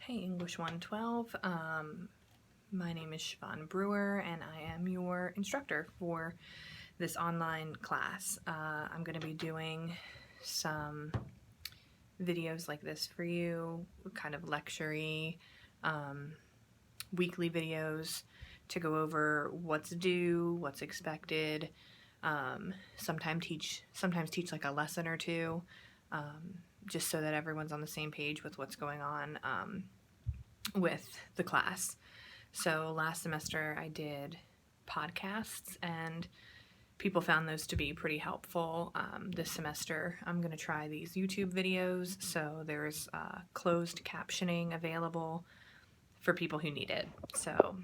Hey, English 112. My name is Siobhan Brewer, and I am your instructor for this online class. I'm going to be doing some videos like this for you, kind of lecture-y, weekly videos to go over what's due, what's expected, sometimes teach like a lesson or two, just so that everyone's on the same page with what's going on with the class. So last semester I did podcasts and people found those to be pretty helpful. This semester I'm going to try these YouTube videos, so there's closed captioning available for people who need it. So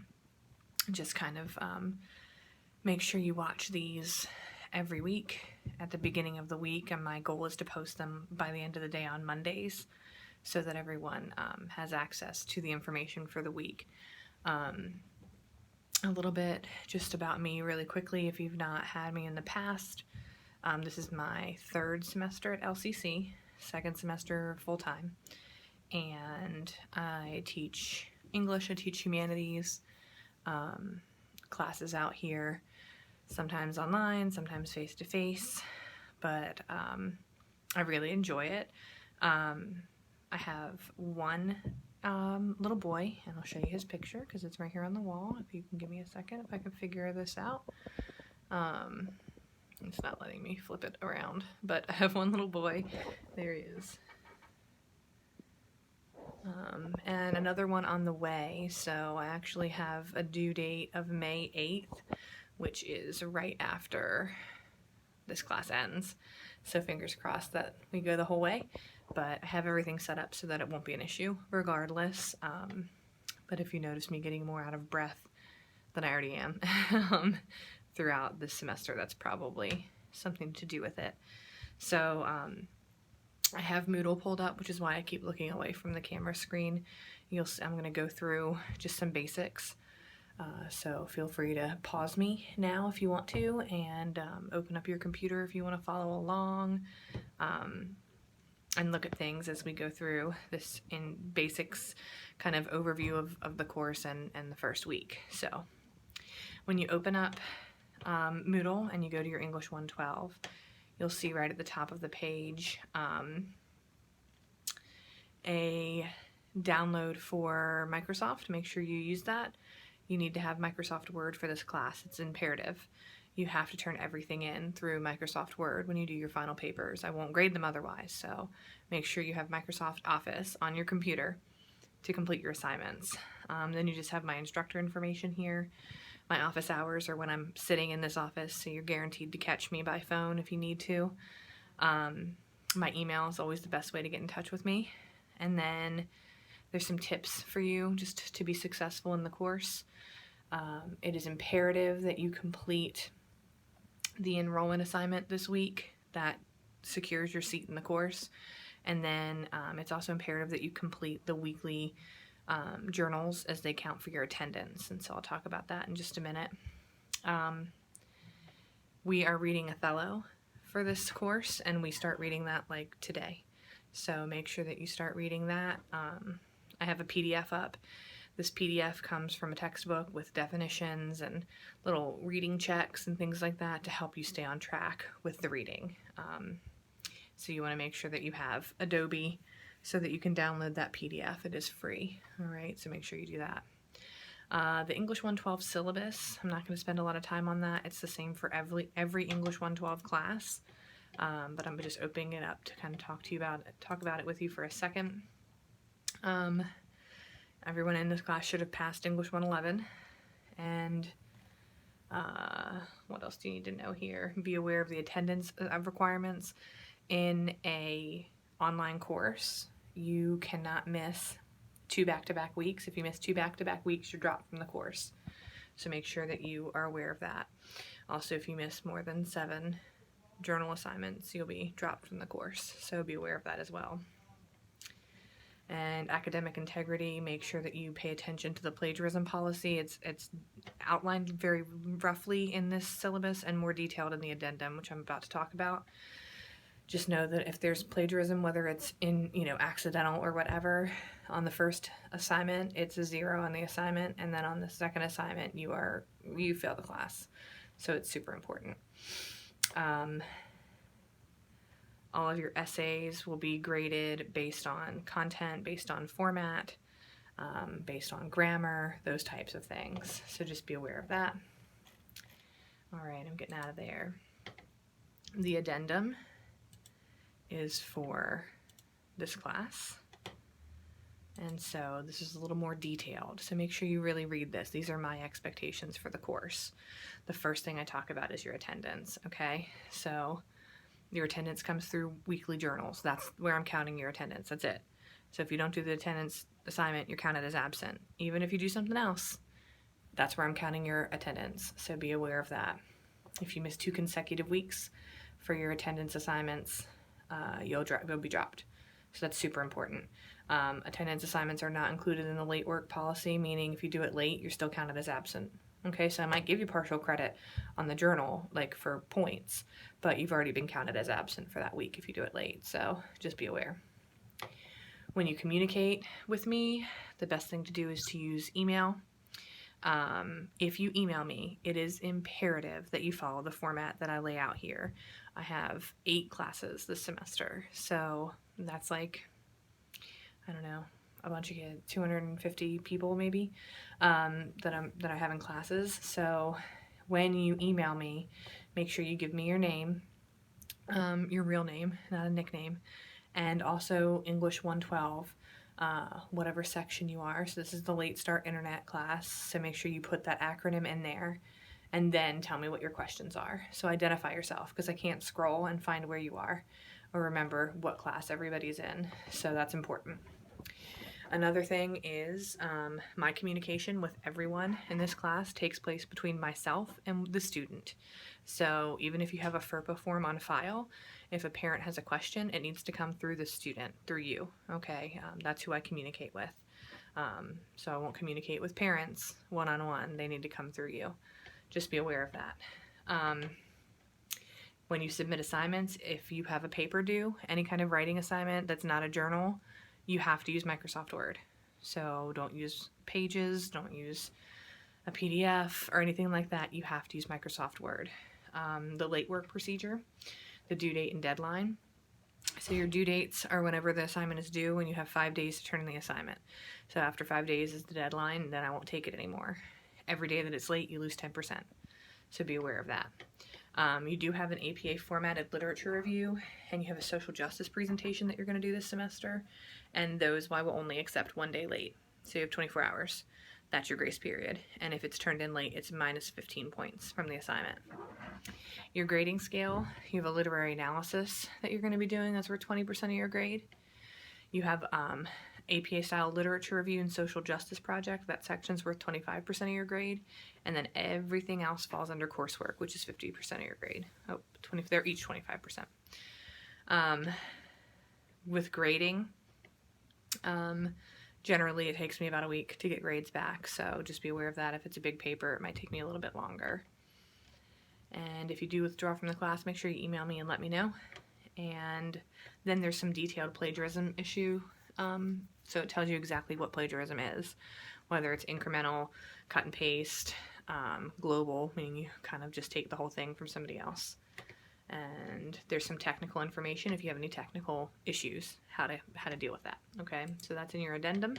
just kind of make sure you watch these every week at the beginning of the week, and my goal is to post them by the end of the day on Mondays so that everyone has access to the information for the week. A little bit just about me really quickly if you've not had me in the past. This is my third semester at LCC, second semester full-time, and I teach English, I teach humanities, classes out here, sometimes online, sometimes face-to-face, but I really enjoy it. I have one little boy, and I'll show you his picture because it's right here on the wall. If you can give me a second, if I can figure this out. It's not letting me flip it around, but I have one little boy. There he is. And another one on the way, so I actually have a due date of May 8th, which is right after this class ends. So fingers crossed that we go the whole way, but I have everything set up so that it won't be an issue regardless. But if you notice me getting more out of breath than I already am throughout this semester, that's probably something to do with it. So I have Moodle pulled up, which is why I keep looking away from the camera screen. You'll see, I'm going to go through just some basics. So feel free to pause me now if you want to, and open up your computer if you want to follow along, and look at things as we go through this in basics kind of overview of the course and the first week. So when you open up Moodle and you go to your English 112, you'll see right at the top of the page a download for Microsoft. Make sure you use that. You need to have Microsoft Word for this class. It's imperative. You have to turn everything in through Microsoft Word when you do your final papers. I won't grade them otherwise, so make sure you have Microsoft Office on your computer to complete your assignments. Then you just have my instructor information here. My office hours are when I'm sitting in this office, so you're guaranteed to catch me by phone if you need to. My email is always the best way to get in touch with me. And then there's some tips for you just to be successful in the course. It is imperative that you complete the enrollment assignment this week that secures your seat in the course. And then it's also imperative that you complete the weekly journals as they count for your attendance. And so I'll talk about that in just a minute. We are reading Othello for this course, and we start reading that like today. So make sure that you start reading that. I have a PDF up. This PDF comes from a textbook with definitions and little reading checks and things like that to help you stay on track with the reading. So you want to make sure that you have Adobe so that you can download that PDF. It is free. All right, so make sure you do that. The English 112 syllabus, I'm not going to spend a lot of time on that. It's the same for every English 112 class, but I'm just opening it up to kind of talk about it with you for a second. Everyone in this class should have passed English 111, and what else do you need to know here? Be aware of the attendance requirements. In a online course, you cannot miss 2 back-to-back weeks. If you miss 2 back-to-back weeks, you're dropped from the course. So make sure that you are aware of that. Also, if you miss more than 7 journal assignments, you'll be dropped from the course. So be aware of that as well. And academic integrity, make sure that you pay attention to the plagiarism policy. It's outlined very roughly in this syllabus and more detailed in the addendum, which I'm about to talk about. Just know that if there's plagiarism, whether it's in, accidental or whatever, on the first assignment, it's a 0 on the assignment, and then on the second assignment, you fail the class. So it's super important. All of your essays will be graded based on content, based on format, based on grammar, those types of things. So just be aware of that. All right, I'm getting out of there. The addendum is for this class. And so this is a little more detailed. So make sure you really read this. These are my expectations for the course. The first thing I talk about is your attendance, okay? So your attendance comes through weekly journals. That's where I'm counting your attendance. That's it. So if you don't do the attendance assignment, you're counted as absent. Even if you do something else, that's where I'm counting your attendance. So be aware of that. If you miss 2 consecutive weeks for your attendance assignments, you'll be dropped. So that's super important. Attendance assignments are not included in the late work policy, meaning if you do it late, you're still counted as absent. Okay, so I might give you partial credit on the journal, like for points, but you've already been counted as absent for that week if you do it late, so just be aware. When you communicate with me, the best thing to do is to use email. If you email me, it is imperative that you follow the format that I lay out here. I have 8 classes this semester, so that's like, I don't know, a bunch of kids, 250 people maybe, that I have in classes. So when you email me, make sure you give me your name, your real name, not a nickname, and also English 112, whatever section you are. So this is the Late Start Internet class, so make sure you put that acronym in there, and then tell me what your questions are. So identify yourself, because I can't scroll and find where you are or remember what class everybody's in, so that's important. Another thing is my communication with everyone in this class takes place between myself and the student. So even if you have a FERPA form on file, if a parent has a question, it needs to come through the student, through you, okay? That's who I communicate with. So I won't communicate with parents one-on-one. They need to come through you. Just be aware of that. When you submit assignments, if you have a paper due, any kind of writing assignment that's not a journal, you have to use Microsoft Word. So don't use Pages, don't use a PDF or anything like that. You have to use Microsoft Word. The late work procedure, the due date and deadline. So your due dates are whenever the assignment is due, and you have 5 days to turn in the assignment. So after 5 days is the deadline, then I won't take it anymore. Every day that it's late, you lose 10%. So be aware of that. You do have an APA formatted literature review, and you have a social justice presentation that you're going to do this semester, and those I will only accept 1 day late. So you have 24 hours. That's your grace period, and if it's turned in late, it's minus 15 points from the assignment. Your grading scale, you have a literary analysis that you're going to be doing. That's worth 20% of your grade. You have APA style literature review and social justice project. That section's worth 25% of your grade, and then everything else falls under coursework, which is 50% of your grade. They're each 25%. With grading, generally it takes me about a week to get grades back, so just be aware of that. If it's a big paper, it might take me a little bit longer. And if you do withdraw from the class, make sure you email me and let me know. And then there's some detailed plagiarism issue. So it tells you exactly what plagiarism is, whether it's incremental, cut and paste, global, meaning you kind of just take the whole thing from somebody else. And there's some technical information if you have any technical issues, how to deal with that. Okay, so that's in your addendum.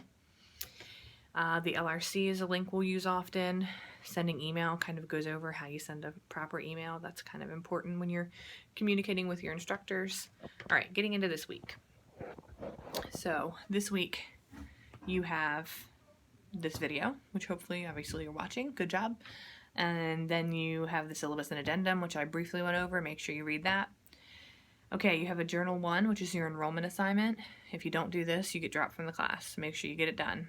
The LRC is a link we'll use often. Sending email kind of goes over how you send a proper email. That's kind of important when you're communicating with your instructors. All right, getting into this week. So this week you have this video, which hopefully, obviously, you're watching. Good job. And then you have the syllabus and addendum, which I briefly went over. Make sure you read that. Okay, you have a Journal 1, which is your enrollment assignment. If you don't do this, you get dropped from the class. So make sure you get it done.